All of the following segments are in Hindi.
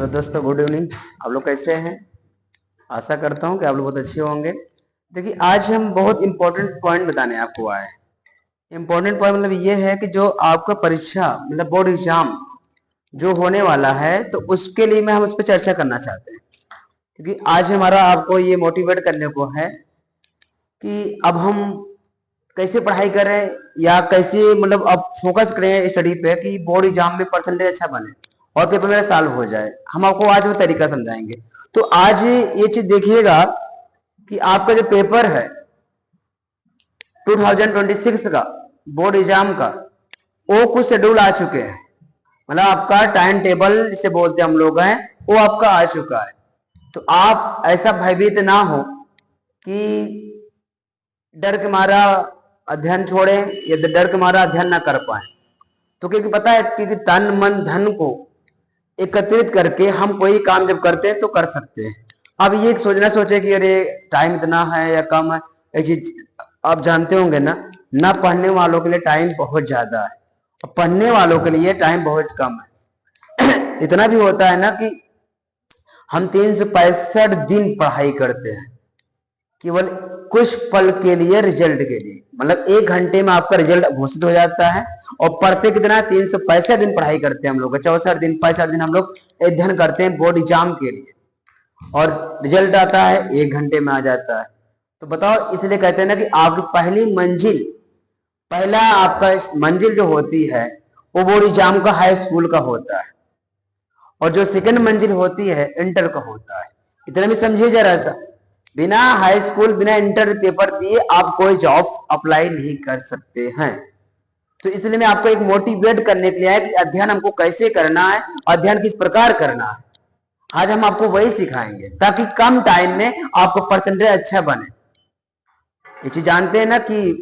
हेलो दोस्तों, गुड इवनिंग। आप लोग कैसे हैं? आशा करता हूं कि आप लोग बहुत अच्छे होंगे। देखिए, आज हम बहुत इंपॉर्टेंट पॉइंट बताने आपको आए हैं। इंपॉर्टेंट पॉइंट मतलब ये है कि जो आपका परीक्षा मतलब बोर्ड एग्जाम जो होने वाला है, तो उसके लिए हम उस पर चर्चा करना चाहते हैं। क्योंकि आज हमारा आपको ये मोटिवेट करने को है कि अब हम कैसे पढ़ाई करें या कैसे मतलब अब फोकस करें स्टडी पे कि बोर्ड एग्जाम में परसेंटेज अच्छा बने और पेपर मेरा सॉल्व हो जाए। हम आपको आज वो तरीका समझाएंगे। तो आज ये चीज देखिएगा कि आपका जो पेपर है 2026 का बोर्ड एग्जाम का, वो कुछ शेड्यूल आ चुके हैं। मतलब आपका टाइम टेबल जिसे बोलते हैं हम लोग हैं, वो आपका आ चुका है। तो आप ऐसा भयभीत ना हो कि डर के मारा अध्ययन छोड़े या डर के मारा अध्ययन ना कर पाए। तो क्योंकि पता है कि तन मन धन को एकत्रित करके हम कोई काम जब करते हैं तो कर सकते हैं। अब ये सोचना सोचे कि अरे टाइम इतना है या कम है, ये चीज आप जानते होंगे ना पढ़ने वालों के लिए टाइम बहुत ज्यादा है और पढ़ने वालों के लिए टाइम बहुत कम है। इतना भी होता है ना कि हम 365 दिन पढ़ाई करते हैं केवल कुछ पल के लिए, रिजल्ट के लिए। मतलब 1 घंटे में आपका रिजल्ट घोषित हो जाता है और पढ़ते कितना 365 दिन पढ़ाई करते हैं हम लोग, 64 दिन हम लोग अध्ययन करते हैं बोर्ड एग्जाम के लिए, और रिजल्ट आता है 1 घंटे में आ जाता है। तो बताओ, इसलिए कहते हैं ना कि आपकी पहली मंजिल, पहला आपका मंजिल जो होती है वो बोर्ड एग्जाम का हाई स्कूल का होता है, और जो सेकंड मंजिल होती है इंटर का होता है। इतना भी समझिए जरा सा। बिना हाई स्कूल बिना इंटर पेपर दिए आप कोई जॉब अप्लाई नहीं कर सकते हैं। तो इसलिए मैं आपको एक मोटिवेट करने के लिए आया कि अध्ययन हमको कैसे करना है, अध्ययन किस प्रकार करना है। आज हम आपको वही सिखाएंगे ताकि कम टाइम में आपको परसेंटेज अच्छा बने। ये चीज जानते हैं ना कि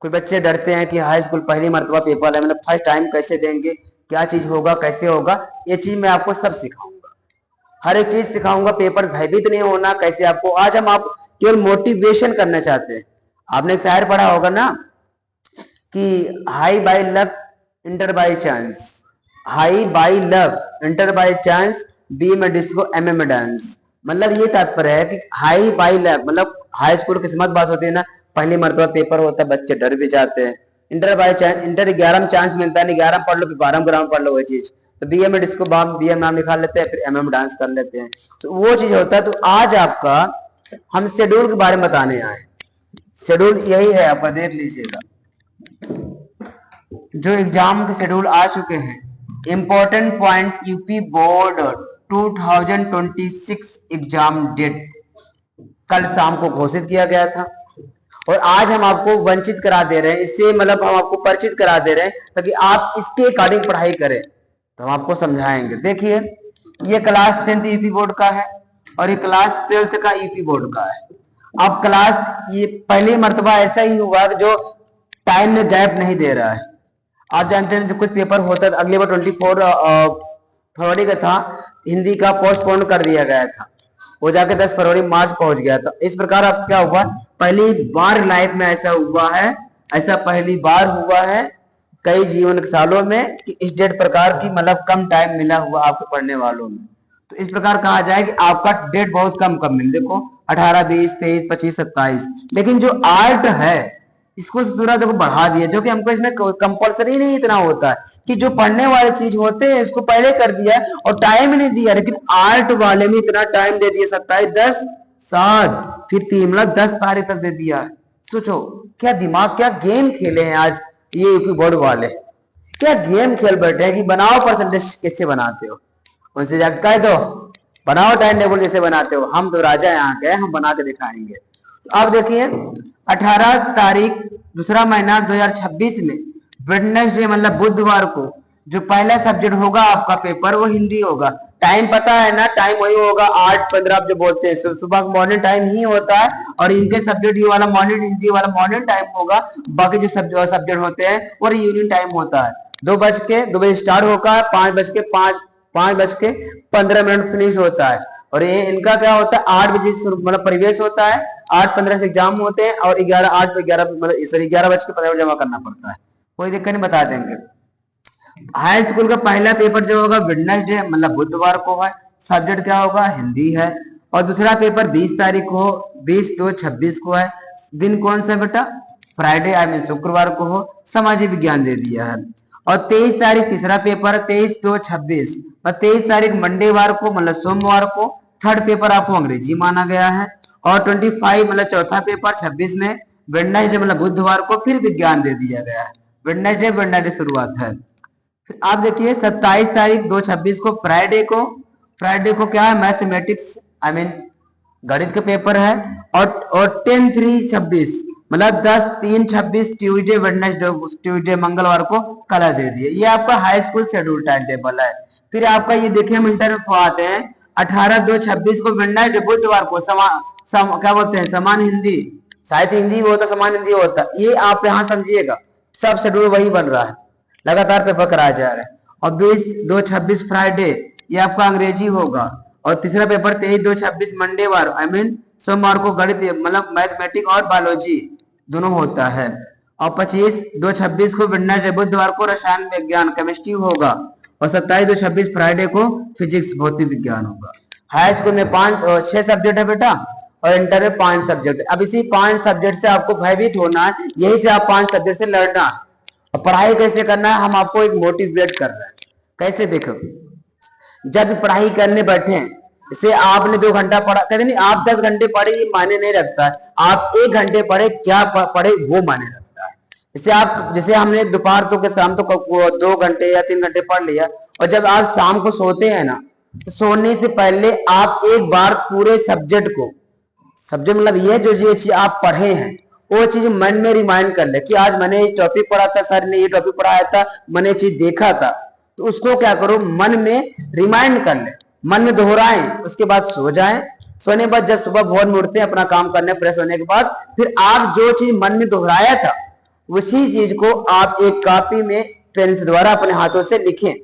कोई बच्चे डरते हैं कि हाई स्कूल पहली मर्तबा पेपर है, मतलब फर्स्ट टाइम कैसे देंगे, क्या चीज होगा, कैसे होगा। ये चीज मैं आपको सब सिखाऊंगा, हर एक चीज सिखाऊंगा। पेपर भयभीत नहीं होना कैसे आपको। आज हम आप केवल मोटिवेशन करना चाहते हैं। आपने एक शायर पढ़ा होगा ना कि high by luck inter by chance, high by luck inter by chance, B में डिस्को एम में डांस। मतलब ये तात्पर्य है कि हाई बाय लक मतलब हाई स्कूल किस्मत बात होती है ना, पहली मर्तबा पेपर होता है, बच्चे डर भी जाते हैं। इंटर बाय चांस, इंटर 11 में चांस मिलता है, 11 पढ़ लो फिर 12 ग्राम पढ़ लो वही चीज। तो बी में डिस्को बी एम नाम निकाल लेते हैं, फिर एम डांस कर लेते हैं। तो वो चीज होता है। तो आज आपका हम शेड्यूल के बारे में बताने आए। शेड्यूल यही है, आपका देख लीजिएगा। जो एग्जाम के शेड्यूल आ चुके हैं, important point, UP board 2026 exam date कल शाम को घोषित किया गया था, और आज हम आपको वंचित करा दे रहे हैं इससे, मतलब हम आपको परिचित करा दे रहे हैं ताकि आप इसके अकॉर्डिंग पढ़ाई करें। तो हम आपको समझाएंगे। देखिए, ये क्लास 10th यूपी बोर्ड का है और ये क्लास 12th का यूपी बोर्ड का है। अब क्लास ये पहली मर्तबा ऐसा ही हुआ जो टाइम में गैप नहीं दे रहा है। आप जानते हैं जो कुछ पेपर होता है, अगले बार 24 फरवरी का था, हिंदी का पोस्टपोन कर दिया गया था, वो जाके 10 फरवरी मार्च पहुंच गया था। इस प्रकार अब क्या हुआ, पहली बार लाइफ में ऐसा हुआ है, ऐसा पहली बार हुआ है कई जीवन के सालों में कि इस डेट प्रकार की मतलब कम टाइम मिला हुआ आपको पढ़ने वालों में। तो इस प्रकार कहा जाए कि आपका डेट बहुत कम कम मिल, देखो 18, 20, 23, 25, 27। लेकिन जो आर्ट है इसको थोड़ा देखो बढ़ा दिया, जो कि हमको इसमें कंपलसरी नहीं इतना होता है कि जो पढ़ने वाली चीज होते हैं इसको पहले कर दिया और टाइम नहीं दिया। लेकिन आर्ट वाले में इतना टाइम दे दिया, 27, 10, 7, फिर 3, मतलब 10 तारीख तक दे दिया। सोचो क्या दिमाग, क्या गेम खेले हैं आज ये यूपी बोर्ड वाले, क्या गेम खेल बैठे हैं कि बनाओ परसेंटेज कैसे बनाते हो। उनसे जाकर कह दो बनाओ टाइम टेबल जैसे बनाते हो, हम तो राजा यहाँ के, हम बना के दिखाएंगे। तो अब देखिए 18 तारीख दूसरा महीना 2026 में वेडनेसडे मतलब बुधवार को जो पहला सब्जेक्ट होगा आपका पेपर वो हिंदी होगा। टाइम पता है ना, टाइम वही होगा 8:15 आप जो बोलते हैं, सुबह का मॉर्निंग टाइम ही होता है। और इनके सब्जेक्ट ये वाला मॉर्निंग, हिंदी वाला मॉर्निंग टाइम होगा, बाकी जो सब्जेक्ट होते हैं वो इवनिंग टाइम होता है। 2 बजे स्टार्ट होगा, 5:15 फिनिश होता है। और ये इनका क्या होता है 8 बजे मतलब परिवेश होता है, 8:15 से एग्जाम होते हैं, और 8:11 मतलब सॉरी 11:15 जमा करना पड़ता है। कोई दिक्कत नहीं, बता देंगे। हाई स्कूल का पहला पेपर जो होगा वेडनेसडे मतलब बुधवार को है, सब्जेक्ट क्या होगा, हिंदी है। और दूसरा पेपर 20 तारीख को, 20/2/26 को है। दिन कौन सा बेटा, फ्राइडे आई मीन शुक्रवार को हो, सामाजिक विज्ञान दे दिया है। और 23 तारीख तीसरा पेपर, 23/2/26, और 23 तारीख मंडेवार को मतलब सोमवार को थर्ड पेपर आपको अंग्रेजी माना गया है। और 25 मतलब चौथा पेपर 26 में वेडनेसडे मतलब बुधवार को फिर विज्ञान दे दिया गया है। वेडनेसडे शुरुआत है। फिर आप देखिए 27 तारीख 2/26 को फ्राइडे को क्या है, मैथमेटिक्स आई मीन गणित का पेपर है। और 10/3/26 मतलब 10/3/26 ट्यूजडे मंगलवार को कला दे दिए। ये आपका high school schedule time table है। फिर आपका ये देखिए हम इंटर में आते हैं 18/2/26 को वेडनेसडे बुधवार को क्या बोलते हैं, समान हिंदी, साहित्य हिंदी भी होता, समान हिंदी होता। ये आप यहाँ समझिएगा, सब शेड्यूल वही बन रहा है, लगातार पेपर कराया जा रहा है। और 20/2/26 फ्राइडे ये आपका अंग्रेजी होगा। और तीसरा पेपर 23/2/26 मंडेवार आई मीन सोमवार को गणित मतलब मैथमेटिक्स और बायोलॉजी दोनों होता है। और 25/2/26 को वेडनेसडे बुधवार को रसायन विज्ञान केमिस्ट्री होगा। और 27/2/26 फ्राइडे को फिजिक्स भौतिक विज्ञान होगा। हाई स्कूल में 6 सब्जेक्ट है बेटा, और इंटर में 5 सब्जेक्ट। अब इसी 5 सब्जेक्ट से आपको भयभीत होना है, यही से आप 5 सब्जेक्ट से लड़ना है। और पढ़ाई कैसे करना है, हम आपको एक मोटिवेट कर रहे हैं। कैसे, देखो जब पढ़ाई करने बैठे इसे आपने 2 घंटा पढ़ा, कहते नहीं आप 10 घंटे पढ़े ये मायने नहीं रखता है, आप 1 घंटे पढ़े क्या पढ़े वो मायने रखता है। जैसे आप, जैसे हमने दोपहर तो के शाम तो 2 घंटे या 3 घंटे पढ़ लिया, और जब आप शाम को सोते हैं ना, तो सोने से पहले आप एक बार पूरे सब्जेक्ट मतलब ये जो चीज आप पढ़े हैं वो चीज मन में रिमाइंड कर ले कि आज मैंने ये टॉपिक पढ़ा था, सर ने ये टॉपिक पढ़ाया था, मैंने ये चीज देखा था। तो उसको क्या करो, मन में रिमाइंड कर ले, मन में दोहराएं, उसके बाद सो जाएं। सोने के बाद जब सुबह भोर में उठते हैं अपना काम करने फ्रेश होने के बाद, फिर आप जो चीज मन में दोहराया था उसी चीज को आप एक कॉपी में पेन से द्वारा अपने हाथों से लिखें।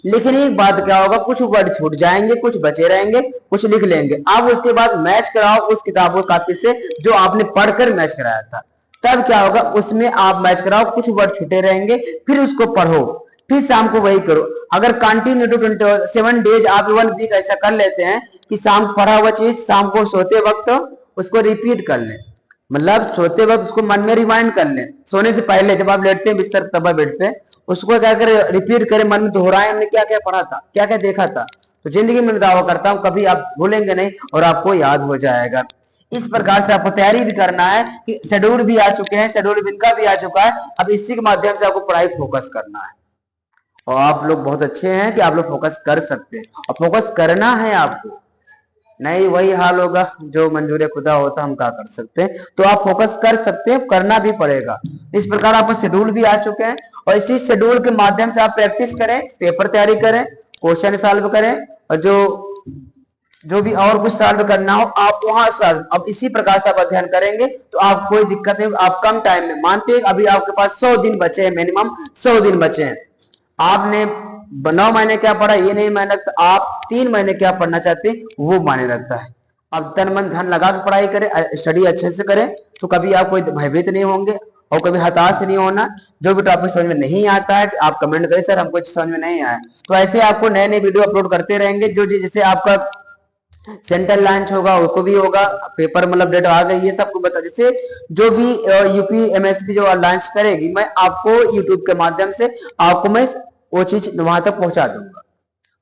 लिखने के बाद क्या होगा, कुछ वर्ड छूट जाएंगे, कुछ बचे रहेंगे, कुछ लिख लेंगे। आप उसके बाद मैच कराओ उस किताबों कॉपी से जो आपने पढ़कर मैच कराया था। तब क्या होगा, उसमें आप मैच कराओ, कुछ वर्ड छूटे रहेंगे, फिर उसको पढ़ो, फिर शाम को वही करो। अगर कंटिन्यू 7 डेज आप 1 वीक ऐसा कर लेते हैं कि शाम पढ़ा हुआ चीज शाम को सोते वक्त उसको रिपीट कर ले, मतलब सोते वक्त उसको मन में रिमाइंड कर ले, सोने से पहले जब आप लेटते हैं बिस्तर तब बेड पे उसको क्या करें, रिपीट करें, मन में दोहराएं हमने क्या क्या पढ़ा था, क्या क्या देखा था। तो जिंदगी में दावा करता हूं कभी आप भूलेंगे नहीं और आपको याद हो जाएगा। इस प्रकार से आपको तैयारी भी करना है कि शेड्यूल भी आ चुके हैं, शेड्यूल इनका भी आ चुका है, अब इसी के माध्यम से आपको पढ़ाई फोकस करना है। और आप लोग बहुत अच्छे हैं कि आप लोग फोकस कर सकते हैं, और फोकस करना है आपको, नहीं वही हाल होगा जो मंजूर खुदा होता, हम क्या कर सकते हैं। तो आप फोकस कर सकते हैं, करना भी पड़ेगा। इस प्रकार आपका शेड्यूल भी आ चुके हैं, और इसी शेड्यूल के माध्यम से आप प्रैक्टिस करें, पेपर तैयारी करें, क्वेश्चन सॉल्व करें, और जो भी और कुछ सॉल्व करना हो आप वहां सॉल्व। अब इसी प्रकार से आप अध्ययन करेंगे तो आप कोई दिक्कत नहीं, आप कम टाइम में, मानते हैं अभी आपके पास 100 दिन बचे हैं, मिनिमम 100 दिन बचे हैं, आपने 9 महीने क्या पढ़ा ये नहीं मायने रखता, आप 3 महीने क्या पढ़ना चाहते हैं वो मायने रखता है। अब तन मन धन लगा के पढ़ाई करें, स्टडी अच्छे से करें, तो कभी आप कोई भयभीत नहीं होंगे और कभी हताश नहीं होना। जो भी टॉपिक समझ में नहीं आता है आप कमेंट करें, सर हमको समझ में नहीं आया। तो ऐसे आपको नए नए वीडियो अपलोड करते रहेंगे, जो जैसे आपका सेंट्रल लॉन्च होगा उसको भी होगा, पेपर मतलब डेट आ गई, ये सबको बता, जैसे जो भी यूपी एमएसपी जो लॉन्च करेगी मैं आपको यूट्यूब के माध्यम से आपको मैं वो चीज वहां तक पहुंचा दूंगा।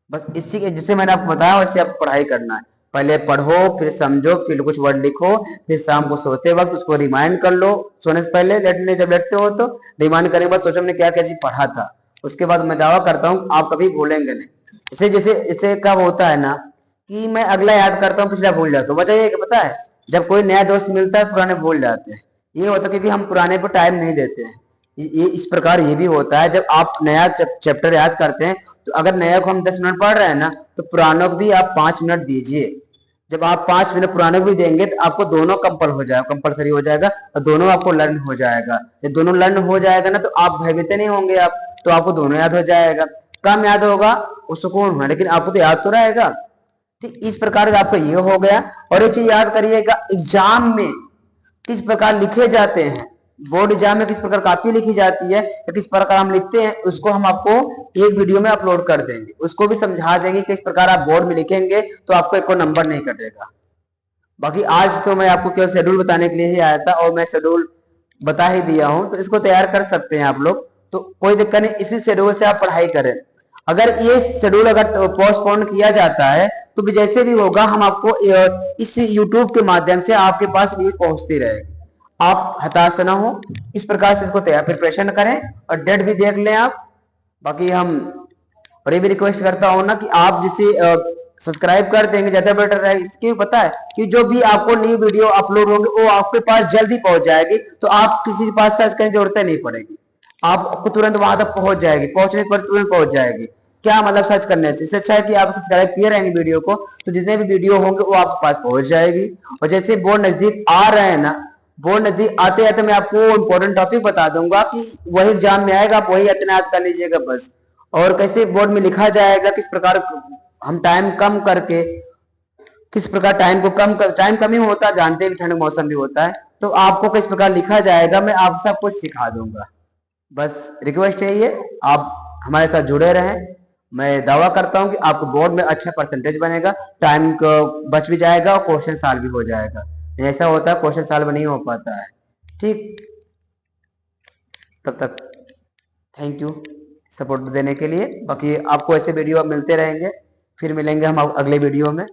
बस इसी के जिसे मैंने आपको बताया वैसे आपको पढ़ाई करना है, पहले पढ़ो, फिर समझो, फिर कुछ वर्ड लिखो, फिर शाम को सोते वक्त उसको रिमाइंड कर लो, सोने से पहले जब लेटते हो तो रिमाइंड करने के बाद सोचो हमने क्या क्या चीज पढ़ा था। उसके बाद मैं दावा करता हूँ आप कभी भूलेंगे नहीं। इसे जैसे इसे कब होता है ना कि मैं अगला याद करता हूँ पिछला भूल जाता हूँ। वजह ये पता है, जब कोई नया दोस्त मिलता है पुराने भूल जाते हैं, ये होता है क्योंकि हम पुराने पर टाइम नहीं देते हैं। ये इस प्रकार ये भी होता है, जब आप नया चैप्टर याद करते हैं तो अगर नया को हम 10 मिनट पढ़ रहे हैं ना तो पुरानों को भी आप 5 मिनट दीजिए। जब आप 5 मिनट पुराने को भी देंगे तो आपको दोनों कंपलसरी हो जाएगा और दोनों आपको लर्न हो जाएगा। जब दोनों लर्न हो जाएगा ना तो आप भयभीत नहीं होंगे, आप तो आपको दोनों याद हो जाएगा। कम याद होगा वो सुकून होगा, लेकिन आपको तो याद तो रहेगा। ठीक इस प्रकार का आपका ये हो गया। और ये चीज याद करिएगा एग्जाम में किस प्रकार लिखे जाते हैं, बोर्ड एग्जाम में किस प्रकार कॉपी लिखी जाती है या किस प्रकार हम लिखते हैं, उसको हम आपको एक वीडियो में अपलोड कर देंगे, उसको भी समझा देंगे किस प्रकार आप बोर्ड में लिखेंगे तो आपको एक नंबर नहीं कटेगा। बाकी आज तो मैं आपको केवल शेड्यूल बताने के लिए ही आया था और मैं शेड्यूल बता ही दिया हूं, तो इसको तैयार कर सकते हैं आप लोग, तो कोई दिक्कत नहीं, इसी शेड्यूल से आप पढ़ाई करें। अगर ये शेड्यूल अगर पोस्टपोन किया जाता है तो भी जैसे भी होगा हम आपको इस यूट्यूब के माध्यम से आपके पास न्यूज पहुंचती रहेगी। आप हताश ना हो, इस प्रकार से इसको तैयार प्रिपरेशन करें और डेट भी देख लें आप। बाकी हम और ये भी रिक्वेस्ट करता हूँ ना कि आप जिसे सब्सक्राइब कर देंगे ज्यादा बेटर है, इसके पता है कि जो भी आपको न्यू वीडियो अपलोड होंगे वो आपके पास जल्दी पहुंच जाएगी, तो आप किसी के पास सर्च करने की जरूरत नहीं पड़ेगी, आपको तुरंत वहां तक पहुंच जाएगी, पहुंचने पर तुरंत पहुंच जाएगी। क्या मतलब सर्च करने से, इससे अच्छा है कि आप सब्सक्राइब किए रहेंगे वीडियो को, तो जितने भी वीडियो होंगे वो आपके पास पहुंच जाएगी। और जैसे बोर्ड नजदीक आ रहे हैं ना, बोर्ड नजदीक आते आते मैं आपको इंपॉर्टेंट टॉपिक बता दूंगा कि वही एग्जाम में आएगा, आप वही इतना याद कर लीजिएगा बस। और कैसे बोर्ड में लिखा जाएगा, किस प्रकार हम टाइम कम करके, किस प्रकार टाइम को कम कर, टाइम कम ही होता है, जानते भी ठंड मौसम भी होता है, तो आपको किस प्रकार लिखा जाएगा मैं आप सब कुछ सिखा दूंगा। बस रिक्वेस्ट यही है, आप हमारे साथ जुड़े रहें। मैं दावा करता हूं कि आपको बोर्ड में अच्छा परसेंटेज बनेगा, टाइम को बच भी जाएगा और क्वेश्चन सॉल्व भी हो जाएगा। ऐसा होता है क्वेश्चन सॉल्व नहीं हो पाता है। ठीक, तब तक थैंक यू सपोर्ट देने के लिए। बाकी आपको ऐसे वीडियो मिलते रहेंगे, फिर मिलेंगे हम अगले वीडियो में।